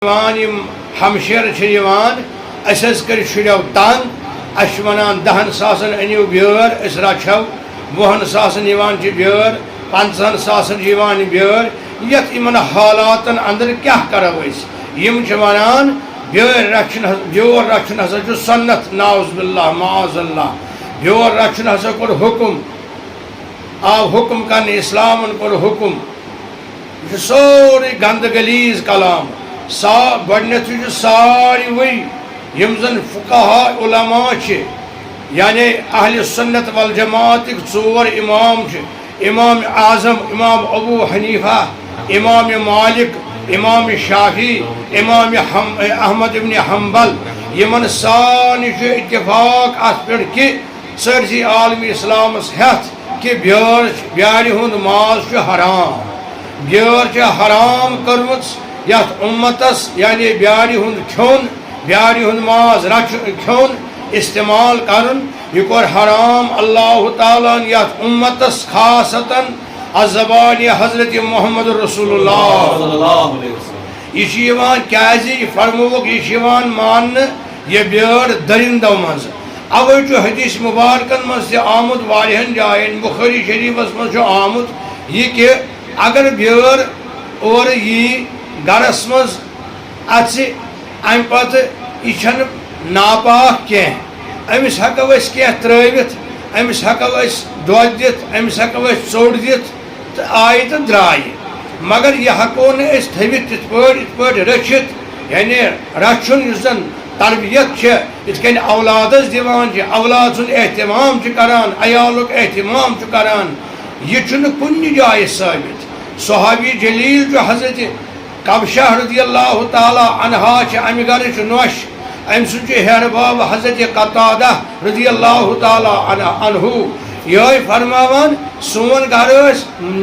ہمشیر کر شریو تنگ اس ونان 10 ساسن انیو بیور اس رچھو 20 ساسن بیور 50 ساسن بیور یت یمن حالاتن اندر کیا کرو اس یم ونان بیور رچھن ہسا سنت ناؤز باللہ معاذ اللہ بیور رچھن ہسا کور حکم آو حکم کن اسلام کور حکم یہ سوری گند گلیز کلام گۄڈنیٚتھٕے چھُ ساروٕے یِم زن فقہا علماء چھِ یعنی اہل سنت والجماعتٕکۍ 4 امام چھِ امام اعظم امام ابو حنیفہ امام مالک امام شافعی امام احمد ابن حنبل یمن سارنٕے چھُ اتفاق اتھ پٮ۪ٹھ کہِ سٲرسٕے عالمی اسلامس ہٮ۪تھ کہِ بیٛارِ ہُنٛد ماز چھُ حرام بیٛٲر چھِ حرام کٔرمٕژ یتھ امتس یعنی بیٛارِ ہُنٛد کھیوٚن بیٛارِ ہُنٛد ماز کھیوٚن استعمال کرُن یہ کوٚر حرام اللہ تعالیٰ یتھ امتس خاصتن الزبانِ حضرت محمد رسول اللہ یہ چھِ یِوان کیازِ یہِ فرمووُکھ یہِ چھِ یِوان ماننہٕ یہِ بیٛٲر دٔرِندو منٛز اوے چھُ حدیث مبارکن منٛز تہِ آمُت واریاہن جاین بخاری شریفس منٛز چھُ آمُت یہِ کہِ اگر بیٛٲر اورٕ یی گرس مز اژِ امہ پتہٕ یہ چھنہٕ ناپاک کینٛہہ أمِس ہٮ۪کو أسۍ کینٛہہ ترٲوِتھ أمِس ہٮ۪کو أسۍ دۄد دِتھ أمِس ہٮ۪کو أسۍ ژوٚٹ دِتھ تہٕ آیہِ تہٕ درٛایہِ مگر یہِ ہٮ۪کو نہٕ أسۍ تھٲوِتھ یِتھ پٲٹھۍ رٔچھِتھ یعنی رچھُن یُس زن تربیت چھِ یِتھ کٔنۍ اولادس دِوان چھِ اولاد سُنٛد احتمام چھِ کران عیالُک احتمام چھُ کران یہِ چھُنہٕ کُنہِ جایہِ ثٲبت صحابی جلیل چھُ حضرت کبشہ رضی اللہ تعالیٰ عنہا چھ امہ گرچ نوش ام سن ہیر باب حضرت قتادہ رضی اللہ تعالیٰ عنہ یہ فرماوان سون گھر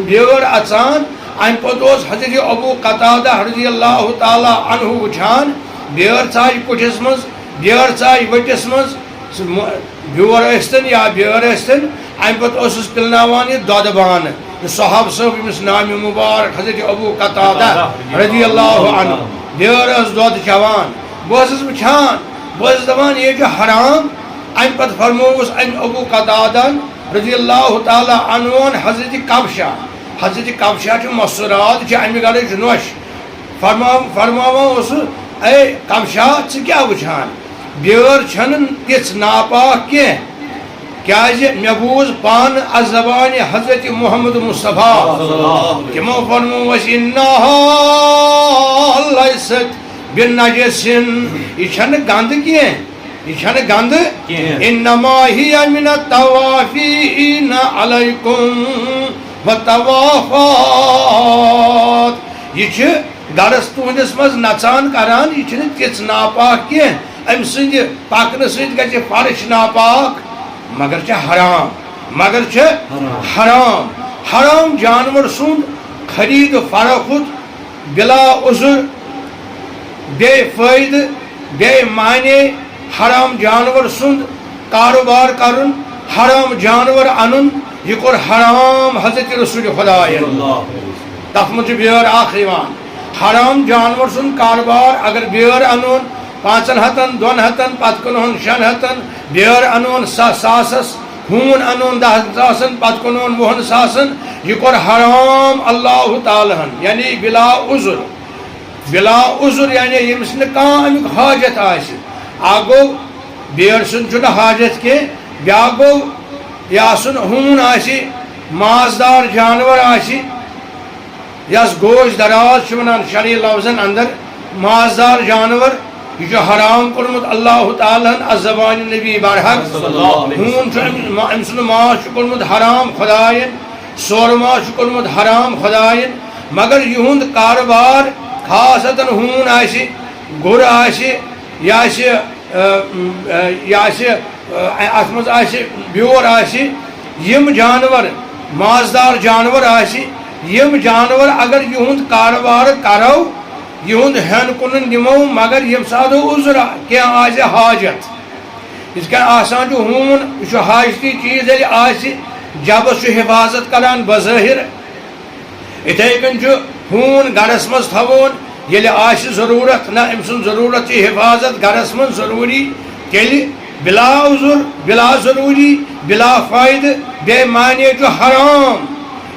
بیور اچان ام پتہ حضرت ابو قتادہ رضی اللہ تعالیٰ عنہ وچھان بیور ژایہِ کُٹھِس منٛز بیور ژایہِ ؤٹِس منٛز بیور ٲسۍتن یا بیور ٲسۍتن ام پتہٕ اوسُس پِلناوان یہِ دۄدٕ بانہٕ صحاب صٲب ییٚمِس نامہِ مُبارک حضرت ابو قتادہ رضی اللہ عنہ بیور ٲس دۄد چٮ۪وان بہٕ اوسُس وٕچھان بہٕ اوسُس دپان یہِ چھُ حرام امہِ پتہٕ فرمووُس امہِ ابو قتادہ رضی اللہ تعالیٰ عنہن حضرت کبشہ چھُ مسرات چھِ امہِ گرٕچ نوش فرماوان اوسُس اے کبشہ ژٕ کیٛاہ وٕچھان بیٲر چھنہٕ تِژھ ناپاک کینٛہہ کیازِ مےٚ بوٗز پانہٕ الزبانِ حضرت محمد مصطفیٰ تِمو فرموو اَسہِ اِنَّہَا لیست بِنَجِسٍ یہِ چھنہٕ گنٛدٕ کینٛہہ یہِ چھنہٕ گنٛدٕ اِنَّمَا ہِیَ مِنَ الطَّوَافِیٖنَ عَلَیکُم وَالطَّوَافَاتِ یہِ چھِ گرس تُہنٛدِس منٛز نژان کران یہِ چھنہٕ تِژھ ناپاک کینٛہہ أمۍ سٕنٛدِ پکنہٕ سۭتۍ گژھِ فرٕش ناپاک مگر چھِ حرام جانور سُنٛد خرید فروخت بلا عذر بے فٲیدٕ بے معنے حرام جانور سُنٛد کاروبار کرُن حرام جانور انُن یہِ کوٚر حرام حضرت رسول خۄدایَن تتھ منٛز چھِ بیٛٲر اکھ یِوان حرام جانور سُنٛد کاروبار اگر بیٛٲر انون 500 200 پتہٕ کٕنہون 600 بیٛٲر انون ساسس ہوٗن انون 10 ساسن پتہٕ کٕنہون 20 ساسن یہِ کوٚر حرام اللہ تعالیٰ ہن یعنی بلا عذر یعنی ییٚمِس نہٕ کانٛہہ امیُک حاجت آسہِ اکھ گوٚو بیٛٲر سُنٛد چھُنہٕ حاجت کینٛہہ بیٛاکھ گوٚو یہِ آسُن ہوٗن آسہِ مازدار جانور آسہِ یس گوش دراز چھِ ونان شرعی لفظن اندر مازدار جانور یہ چھُ حرام کوٚرمُت اللہ تعالیٰ ہن الزبانِ نبی برحق ہوٗن چھُ أمۍ سُنٛد ماز چھُ کوٚرمُت حرام خۄدایَن سورٕ ماز چھُ کوٚرمُت حرام خۄدایَن مگر یِہُنٛد کارٕبار خاصتن ہوٗن آسہِ گُر آسہِ یہِ آسہِ اتھ منٛز آسہِ بیور آسہِ یِم جانور مازدار جانور آسہِ یِم جانور اگر یِہُنٛد کارٕبار کرو یِہُنٛد ہٮ۪ن کُنُن دِمو مگر ییٚمہِ ساتہٕ عُذر کینٛہہ آسہِ حاجت یِتھ کٔنۍ آسان چھُ ہوٗن یہِ چھُ حاجتی چیٖز ییٚلہِ آسہِ جبس چھُ حفاظت کران بظٲہِر یِتھَے کٔنۍ چھُ ہوٗن گرس منٛز تھاوون ییٚلہِ آسہِ ضروٗرت نہ أمۍ سُنٛد ضروٗرت چھِ حفاظت گرس منٛز ضروٗری تیٚلہِ بلا عذر بلا ضروٗری بلا فٲیدٕ بیٚیہِ مانے چھُ حرام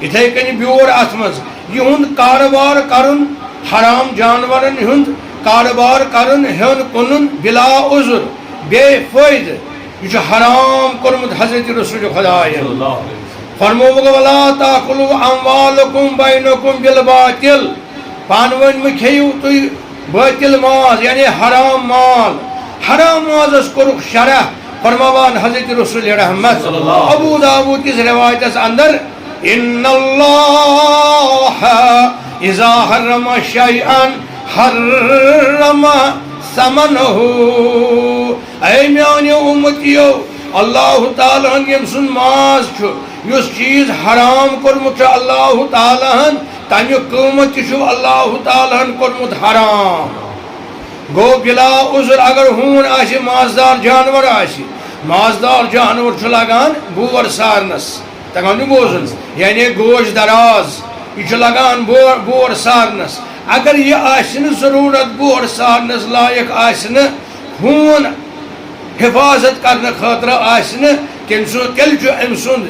یِتھَے کٔنۍ بیور اَتھ منٛز یِہُنٛد کارٕبار کَرُن حرام جانورن ہُنٛد کارٕبار کَرُن ہیوٚن کٕنُن بلا عذر بیٚیہِ فٲیدٕ یہ چھُ حرام کوٚرمُت حضرت رسول خۄدایَن فرمووُکھ وَلا تاکُلوٗ اَموالَکُم بَینَکُم بِالباطِل پانہٕ ؤنۍ مہٕ کھیٚیِو تُہۍ بٲطِل ماز یعنی حرام مال حرام مازس کوٚرُکھ شرح فرماوان حضرت رسول رحمت ابو داؤد کِس روایتس اندر ان اللہ اذا حرم شیئا حرم ثمنہ اے میانیو امتیو اللہ تعالیٰ ہن یم سن ماز چھُ یُس چیز حرام کوٚرمُت چھُ اللہ تعالیٰ ہن تمیُک قۭمت تہِ چھُ اللہ تعالیٰ ہن کوٚرمُت حرام گوٚو بلا عذر اگر ہوٗن آسہِ مازدار جانور آسہِ مازدار جانور چھُ لگان بور سارنس تگان چھُ بوزُن یعنی گوش دراز یہ چھُ لگان بور سارنس اگر یہ آسہِ نہٕ ضروٗرت بور سارنس لایق آسہِ نہٕ ہوٗن حفاظت کرنہٕ خٲطرٕ آسہِ نہٕ تیٚلہِ چھُ أمۍ سُنٛد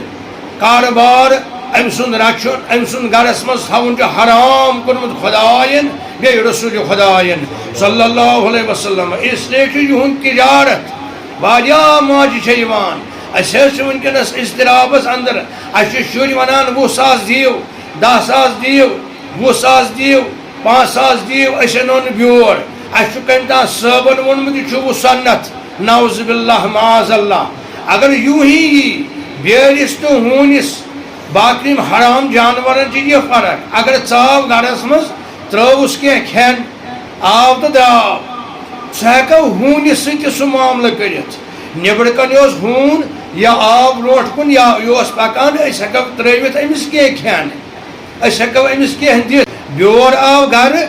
کارٕبار أمۍ سُنٛد رچھُن أمۍ سُنٛد گرس منٛز تھاوُن چھُ حرام کوٚرمُت خۄدایَن بیٚیہِ رسول خۄدایَن صلی اللہ علیہ وسلم اسلیے چھُ یِہُنٛد تجارت واریاہ ماجہِ چھےٚ یِوان اَسہِ حظ چھِ وٕنکٮ۪نس اضطرابس اندر اَسہِ چھِ شُرۍ ونان 20 ساس دِیِو 10 ساس دِیِو 20 ساس دِیِو 5 ساس دِیِو أسۍ اَنو نہٕ بیور اَسہِ چھُ کٔمۍ تام صٲبن ووٚنمُت یہِ چھُ سنت نعوذ باللہ معاذ اللہ اگر یوں ہی یی بیٲرِس تہٕ ہوٗنِس باقٕے حرام جانورن چھِ یہِ فرق اگر ژاو گرس منٛز ترٛٲوُس کینٛہہ کھٮ۪ن آو تہٕ درٛاو سُہ ہٮ۪کو ہوٗنِس سۭتۍ تہِ سُہ معاملہٕ کٔرِتھ نیٚبرٕ کنہِ اوس ہوٗن یا آو برونٛٹھ کُن یا یہِ اوس پکان أسۍ ہٮ۪کو ترٛٲوِتھ أمِس کینٛہہ کھٮ۪ن أسۍ ہٮ۪کو أمِس کینٛہہ دِتھ بیور آو گرٕ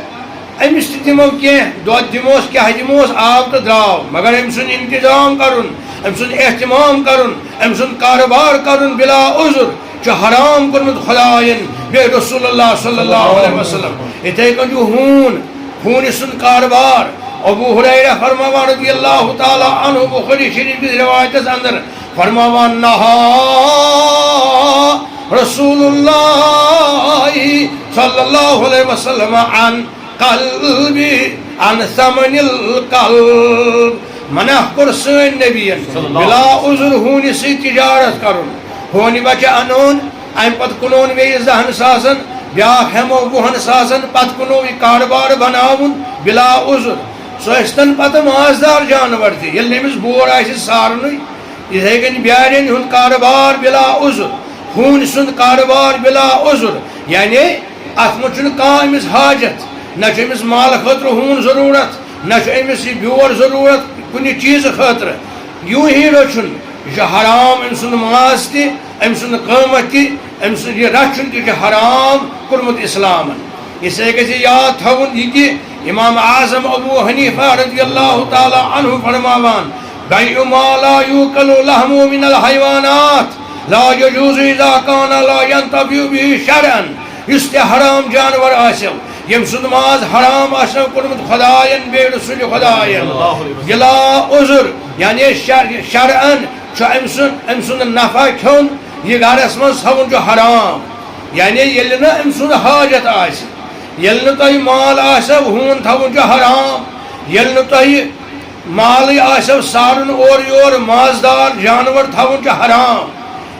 أمِس تہِ دِمو کینٛہہ دۄد دِموس کیٛاہ دِموس آو تہٕ درٛاو مگر أمۍ سُنٛد انتظام کرُن أمۍ سُنٛد احتمام کرُن أمۍ سُنٛد کارٕبار کرُن بلا عذر چھُ حرام کوٚرمُت خۄدایَن بیٚیہِ رسول اللہ صلی اللہ علیہ وسلم یِتھَے کٔنۍ چھُ ہوٗنۍ سُنٛد کارٕبار ابو ہریرہ فرماوان رضی اللہ تعالیٰ عنہ بخاری شریف کِس روایتس اندر فرماوان نہا رسول اللہ صلی اللہ علیہ وسلم عن ثمن القلب منع کوٚر سٲنۍ نبیَن بلا عذر ہوٗنِس سۭتۍ تجارت کرُن ہونہِ بچہِ انون امہِ پتہٕ کٕنون بیٚیِس 10 ساسن بیٛاکھ ہٮ۪مو 20 ساسن پتہٕ کٕنو یہِ کارٕبار بناوُن بلا عذر سُہ ٲسۍتن پتہٕ مازدار جانور تہِ ییٚلہِ نہٕ أمِس بور آسہِ سارنُے یِتھَے کٔنۍ بیٛارٮ۪ن ہُنٛد کارٕبار بلا عذر ہوٗنۍ سُنٛد کارٕبار بلا عذر یعنی اتھ منٛز چھُنہٕ کانٛہہ أمِس حاجت نہ چھُ أمِس مالہٕ خٲطرٕ ہوٗن ضروٗرت نہ چھُ أمِس یہِ بیور ضروٗرت کُنہِ چیٖزٕ خٲطرٕ یوں ہی رچھُن یہ چھُ حرام أمۍ سُنٛد ماز تہِ أمۍ سُنٛد قۭمت تہِ أمۍ سُنٛد یہِ رچھُن تہِ چھُ حرام کوٚرمُت اِسلامن اسلیے گژھِ یاد تھاوُن یہِ کہِ امام اعظم ابو حنیفہ رضی اللہ تعالیٰ عنہ فرماوان بیع ما لا یوکل لحمہ من الحیوانات لا یجوز اذا کان لا ینتفع به شرعا یُس تہِ حرام جانور آسیو ییٚمہِ سُنٛد ماز حرام آسیو کوٚرمُت خۄدایَن بیٚیہِ رسول خۄدایَن بلا عذر یعنی شرعن چھُ أمۍ سُنٛد نفع کھیوٚن یہِ گرس منٛز تھاوُن چھُ حرام یعنی ییٚلہِ نہٕ أمۍ سُنٛد حاجت آسہِ ییٚلہِ نہٕ تۄہہِ مال آسیو ہوٗن تھاوُن چھُ حرام ییٚلہِ نہٕ تۄہہِ مالٕے آسیو سارُن اورٕ یورٕ مازدار جانور تھاوُن چھُ حرام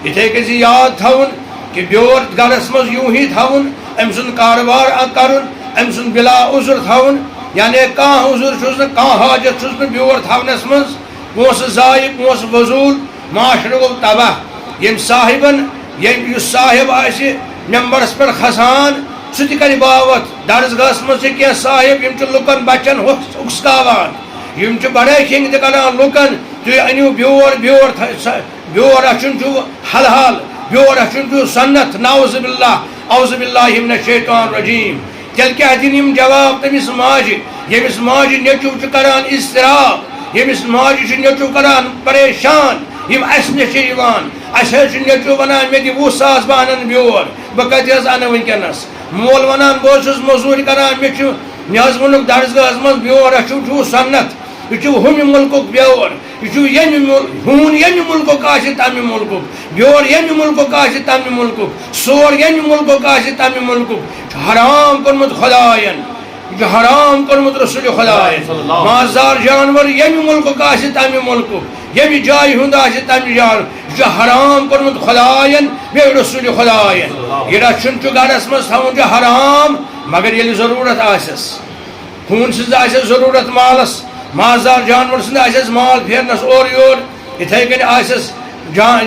یِتھَے کٔنۍ چھِ یاد تھاوُن کہ بیور گرس منٛز یوں ہی تھاوُن أمۍ سُنٛد کارٕبار کرُن أمۍ سُنٛد بلا عذر تھاوُن یعنی کانٛہہ عذر چھُس نہٕ کانٛہہ حاجت چھُس نہٕ بیور تھاونس منٛز پونٛسہٕ ضایہِ پونٛسہٕ وضوٗل معاشرٕ گوٚو تباہ ییٚمہِ صاحبن یُس صاحب آسہِ ممبرس پٮ۪ٹھ کھسان سُہ تہِ کرِ باوت درسگاہس منٛز چھِ کینٛہہ صاحب یِم چھِ لُکن بچن اُکسکاوان یِم چھِ بڑٲے کھنٛگ تہِ کران لُکن تُہۍ أنِو بیور رچھُن چھُ حلال بیور رچھُن چھُ سنت نعوذ باللہ اعوذ باللہ من الشیطان الرجیم تیٚلہِ کیٛاہ دِنۍ یِم جواب تٔمِس ماجہِ ییٚمِس ماجہِ نیٚچوٗ چھُ کران اضطراب ییٚمِس ماجہِ چھُ نیٚچوٗ کران پریشان یِم اَسہِ نِش چھِ یِوان اَسہِ حظ چھُ نیٚچوٗ وَنان مےٚ دِ 20 ساس بہٕ اَنن بیور بہٕ کَتہِ حظ اَنہٕ وٕنکٮ۪نس مول وَنان بہٕ حظ چھُس موٚزوٗرۍ کران مےٚ چھُ مےٚ ووٚنُکھ درسگاہس منٛز بیور رچھِو چھُو سنت یہ چھُ ہُمہِ مُلکُک بیور یہ چھُ ہوٗن ییٚمہِ مُلکُک آسہِ تمہِ مُلکُک بیور ییٚمہِ مُلکُک آسہِ تمہِ مُلکُک سور ییٚمہِ مُلکُک آسہِ تمہِ مُلکُک چھُ حرام کوٚرمُت خۄدایَن یہ چھُ حرام کوٚرمُت رسول خۄدایَن مازدار جانور ییٚمہِ مُلکُک آسہِ تمہِ مُلکُک ییٚمہِ جایہِ ہُنٛد آسہِ تمہِ جایہِ یہ چھُ حرام کوٚرمُت خۄدایَن بیٚیہِ رسول خۄدایَن یہ رچھُن چھُ گرس منٛز تھاوُن چھُ حرام مگر ییٚلہِ ضروٗرت آسٮ۪س ہوٗن سٕنٛز آسٮ۪س ضروٗرت مالس مازدار جانور سٕنٛد آسٮ۪س مال پھیرنس اورٕ یور یِتھَے کٔنۍ آسٮ۪س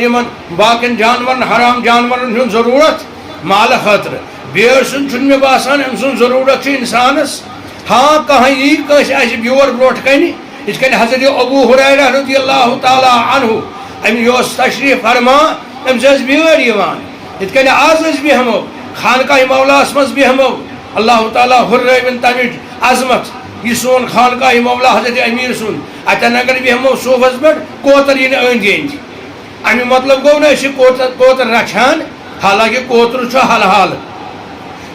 یِمن باقین جانورن حرام جانورن ہُنٛد ضروٗرت مالہٕ خٲطرٕ بیٲر سُنٛد چھُنہٕ مےٚ باسان أمۍ سُنٛد ضروٗرت چھُ اِنسانس ہاں کانٛہہ یی کٲنٛسہِ آسہِ بیور برونٛٹھ کنہِ یِتھ کٔنۍ حضرت ابوٗ ہُریرہ رضی اللہ تعالیٰ عنہُ أمۍ یہِ اوس تشریٖف فرما أمِس ٲس بیٲر یِوان یِتھ کٔنۍ آز أسۍ بیٚہمو خانقاہ مولاہس منٛز بیٚہمو اللہ تعالیٰ ہُررٲوِن تمِچ عظمت یہ سون خانقاہ مولا حضرت امیر سن اتن اگر بیہمو صوفس پہ کوتر ین أندۍ أندۍ امی مطلب گو نا أسۍ کوتر رچھان حالانکہ کوتر چھُ حل حل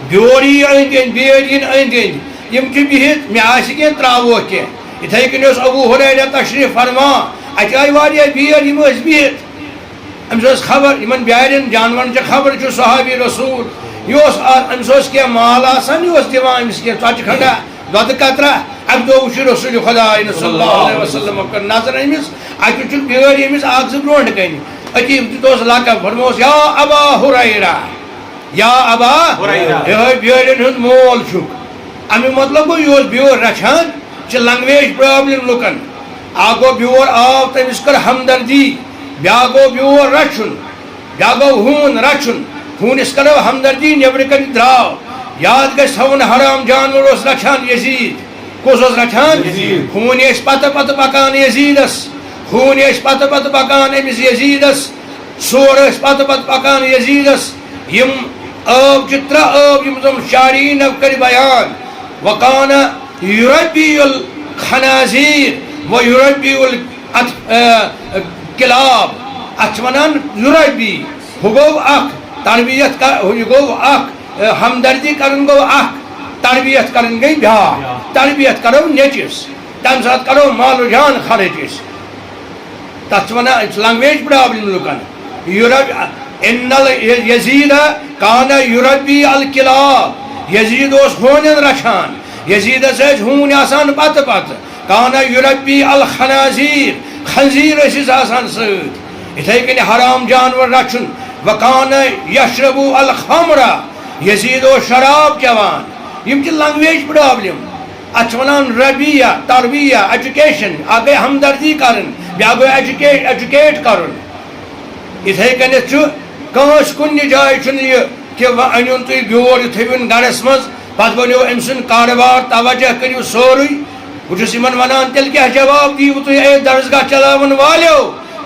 بیور یی أندۍ أندۍ بیٲرۍ ین أندۍ أندۍ یم چھِ بِہِتھ مےٚ آسہِ کینٛہہ تراووکھ کینٛہہ یِتھَے کٔنۍ اوس ابوٗ ہُریرہ تشریٖف فرما اتہِ آیہِ واریاہ بیٲرۍ یِم ٲسۍ بِہِتھ أمِس ٲس خبر یِمن بیارٮ۪ن جانورن چھِ خبر چھُ صحابی رسول یہِ اوس أمِس اوس کینٛہہ مال آسان یہِ اوس دِوان أمِس کینٛہہ ژۄچہِ کھنڈا دۄدٕ قطرہ اکہِ دۄہ وٕچھ رسول خۄدایَن صلی اللہ علیہ وسلم کٔر نظر أمِس اَتہِ چھُ بیٲرۍ أمِس اکھ زٕ برونٛٹھ کنہِ أتی دِتوس لقب فرمووس یا ابا ہُریرہ یا ابا یِہوٚے بیٲرٮ۪ن ہُنٛد مول چھُکھ امیُک مطلب گوٚو یہِ اوس بیور رچھان یہِ چھِ لنگویج پرابلم لُکن اکھ گوٚو بیور آو تٔمِس کٔر ہمدردی بیاکھ گوٚو بیور رچھُن بیاکھ گوٚو ہوٗن رچھُن ہوٗنِس کرو ہمدردی نیبرٕ کنہِ درٛاو یاد گژھِ تھاوُن حرام جانور اوس رچھان یزیٖد کُس اوس رچھان ہوٗنۍ ٲسۍ پتہٕ پتہٕ پکان یزیٖدس ہوٗنۍ ٲسۍ پتہٕ پتہٕ پکان أمِس یزیٖدس سور ٲسۍ پتہٕ پتہٕ پکان یزیٖدس یِم ٲب چھِ ترٛےٚ ٲب یِم زن شارینو کٔرۍ بیان وکانہ یُربی الخنازیٖر و یُربی الکلاب اتھ چھِ ونان یُربی ہُہ گوٚو اکھ تربیت یہِ گوٚو اکھ ہمدردی کرن گوٚو اکھ تربیت کرن گٔے بیٛاکھ تربیت کرو نیٚچوِس تمہِ ساتہٕ کرو مالو جان خرٕچ أسۍ تتھ چھِ ونان لنگویج پرابلم لُکن یزیٖدہ کانہ یُربی الکلاب یزیٖد اوس ہونٮ۪ن رچھان یزیٖدس ٲسۍ ہوٗنۍ آسان پتہٕ پتہٕ کانہ یُربی الخنازیٖر خنزیٖر ٲسِس آسان سۭتۍ یِتھَے کٔنۍ حرام جانور رچھُن وکانہ یشربو الخمرہ یزیٖد اوس شراب چٮ۪وان یِم چھِ لنگویج پرابلم اتھ چھِ ونان ربیہ تربیہ ایجوکیشن اکھ گٔے ہمدردی کرٕنۍ بیاکھ گوٚو ایجوکیٹ کرُن یِتھَے کٔنٮ۪تھ چھُ کٲنٛسہِ کُنہِ جایہِ چھُنہٕ یہِ کہِ وۄنۍ أنۍوُن تُہۍ بیور یہِ تھٲوِن گرس منٛز پتہٕ ؤنِو أمۍ سُنٛد کارٕبار توجہ کٔرِو سورُے بہٕ چھُس یِمن ونان تیٚلہِ کیٛاہ جواب دِیِو تُہۍ اے درسگاہ چلاون والیو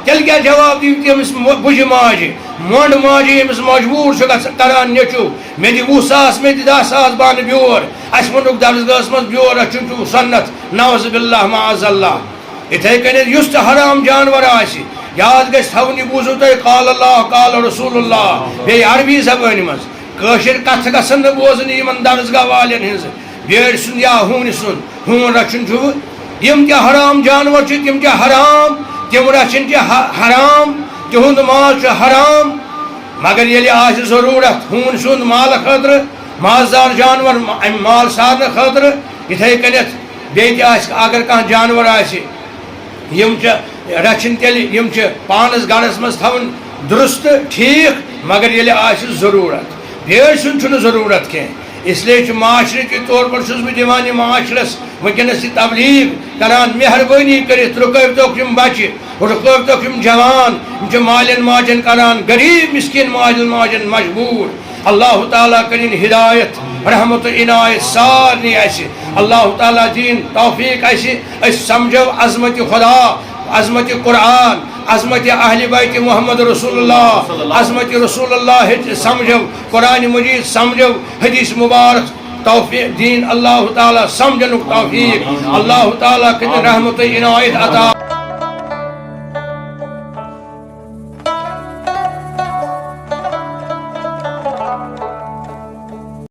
تیٚلہِ کیٛاہ جواب دِیِو تُہۍ أمِس بُجہِ ماجہِ مۄنٛڈ ماجہِ ییٚمِس مجبوٗر چھُ کران نیٚچوٗ مےٚ دِ 20 ساس مےٚ دِ 10 ساس بہٕ اَنہٕ بیور اَسہِ ووٚنُکھ درسگاہس منٛز بیور رچھُن چھُ سنت نعوذ باللہ معاذ اللہ یِتھَے کٔنٮ۪تھ یُس تہِ حرام جانور آسہِ یاد گژھِ تھاوُن یہِ بوٗزِو تُہۍ قال اللہ قال رسول اللہ بیٚیہِ عربی زبٲنہِ منٛز کٲشِر کتھٕ گژھن نہٕ بوزٕنۍ یِمن درسگاہ والٮ۪ن ہِنٛزٕ بیٲرۍ سُنٛد یا ہوٗنہِ سُنٛد ہوٗن رچھُن چھُ یِم تہِ حرام جانور چھِ تِم چھِ حرام تِم رچھِنۍ چھِ حرام تِہُنٛد مال چھُ حرام مگر ییٚلہِ آسہِ ضروٗرت ہوٗنۍ سُنٛد مالہٕ خٲطرٕ مازدار جانور امہِ مال سارنہٕ خٲطرٕ یِتھَے کٔنٮ۪تھ بیٚیہِ تہِ آسہِ اگر کانٛہہ جانور آسہِ یِم چھِ رچھِنۍ تیٚلہِ یِم چھِ پانس گرس منٛز تھاوٕنۍ درُستہٕ ٹھیٖک مگر ییٚلہِ آسہِ ضروٗرت بیٲرۍ سُنٛد چھُنہٕ ضروٗرت کینٛہہ اسلیے چھُ معاشرٕکہِ طور پر چھُس بہٕ دِوان یہِ معاشرس وٕنکیٚنس یہِ تبلیٖغ کران مہربٲنی کٔرِتھ رُکٲوتوکھ یِم بچہِ رُکٲوتوکھ یِم جوان یِم چھِ مالٮ۪ن ماجٮ۪ن کران غریٖب مسکیٖن مالٮ۪ن ماجٮ۪ن مجبوٗر اللہ تعالیٰ کٔرِنۍ ہدایت رحمت عنایت سارنٕے اَسہِ اللہ تعالیٰ دِیِن توفیٖق اَسہِ أسۍ سمجھو عظمتِ خدا عظمتِ قرآن عظمتِ اہلِ بیتِ محمد رسول اللہ عظمتِ رسول اللہ سمجھو قرآن مجید سمجھو حدیث مبارک توفیق دین اللہ تعالیٰ سمجھنُک توفیٖق اللہ تعالیٰ کٔرِنۍ رحمت عنایت عطا